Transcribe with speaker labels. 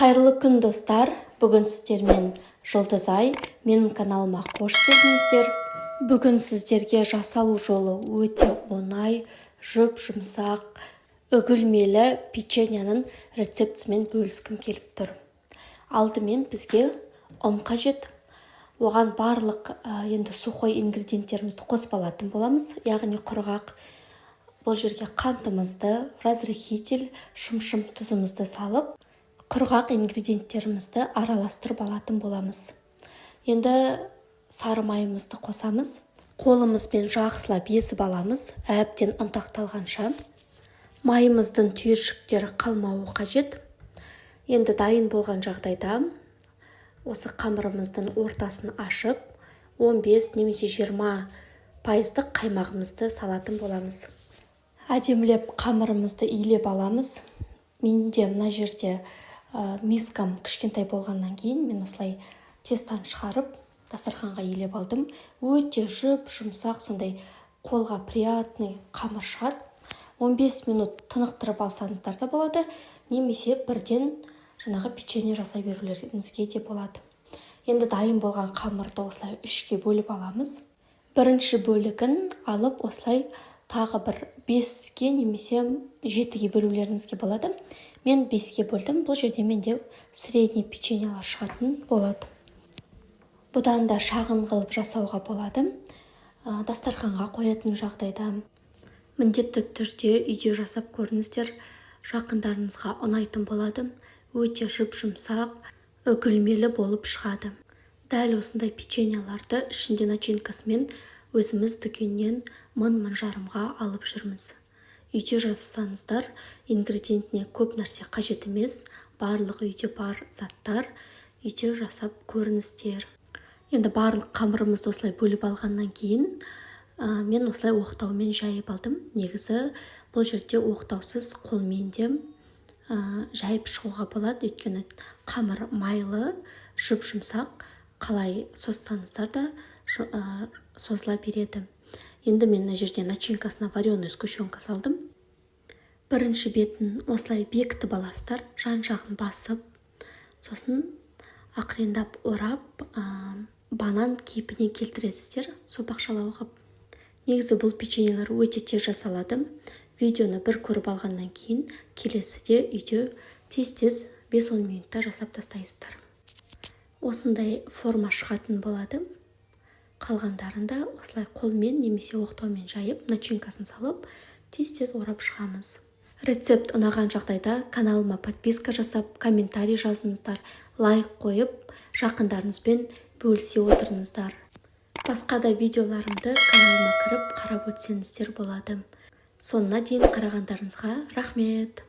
Speaker 1: Қайырлы күн достар, бүгін сіздермен Жұлдызай, менің каналыма қош келдіңіздер. Бүгін сіздерге жасалу жолы өте оңай, жұмсақ, үгілмелі печеньяның рецептісімен бөліскім келіп тұр. Алдымен бізге ұн қажет. Оған барлық енді сухой ингредиенттерімізді қосып алатын боламыз, яғни құрғақ. Бұл жерге қантымызды, разрыхитель, шым тұзымызды салып, құрғақ ингредиенттерімізді араластырып алатын боламыз. Енді сары майымызды қосамыз. Қолымызбен жақсылап езіп аламыз, әбден ұнтақталғанша. Майымыздың түйіршіктері қалмауы қажет. Енді дайын болған жағдайда осы қамырымыздың ортасын ашып, 15 немесе 20% қаймағымызды салатын боламыз. Әдемілеп қамырымызды илеп аламыз. Менде мына жерде мискам кішкентай болғаннан кейін мен осылай тестан шығарып дастарханға илеп алдым. Өте жұмсақ, сондай қолға приятный қамыр шығады. 15 минут тынықтырып алсаңыздар да болады, немесе бірден жаңағы печенье жасай берулеріңізге де болады. Енді дайын болған қамырды осылай 3-ке бөліп аламыз. Бірінші бөлігін алып осылай тағы бір 5-ке немесе 7-ге бөлулеріңізге болады. Мен 5-ке бөлдім. Бұл жерде менде средний печеньелар шығатын болады. Бұдан да шағын қылып жасауға болады. Дастарханға қоятын жағдайда міндетті түрде үйде жасап көріңіздер, жақындарыңызға ұнайтын болады. Өте жұмсақ, үгілмелі болып шығады. Дәл осындай печеньеларды ішінде начинкасымен өзіміз дүкеннен 1000 жарымға алып жүрміз. Үйде жасасаңыздар, ингредиентіне көп нәрсе қажет емес, барлық үйде бар заттар, үйде жасап көріңіздер. Енді барлық қамырымызды осылай бөліп алғаннан кейін, мен осылай оқтаумен жайып алдым. Негізі бұл жерде оқтаусыз қолмен де жайып шығуға болады, өйткені қамыр майлы, жұмсақ, қалай созсаңыздар да созыла береді. Енді мен мына жерде начинкасына вареный сгущенка салдым. Бірінші бетін осылай бекітіп аласыздар, жан-жағын басып, сосын ақырындап орап, банан кейпіне келтіресіздер, сопақшалау қып. Негізі бұл печеньелер өте тез жасалады. Видеоны бір көріп алғаннан кейін, келесіде үйде тез 5-10 минутта жасап тастайсыздар. Осындай форма шығатын болады. Қалғандарында осылай қолмен немесе оқтаумен жайып, начинкасын салып, тез орап шығамыз. Рецепт ұнаған жағдайда каналыма подписка жасап, комментарий жазыңыздар, лайк қойып, жақындарыңызбен бөлісе отырыңыздар. Басқа да видеоларымды каналыма кіріп қарап өтсеңіздер болады. Сонына дейін қарағандарыңызға рахмет.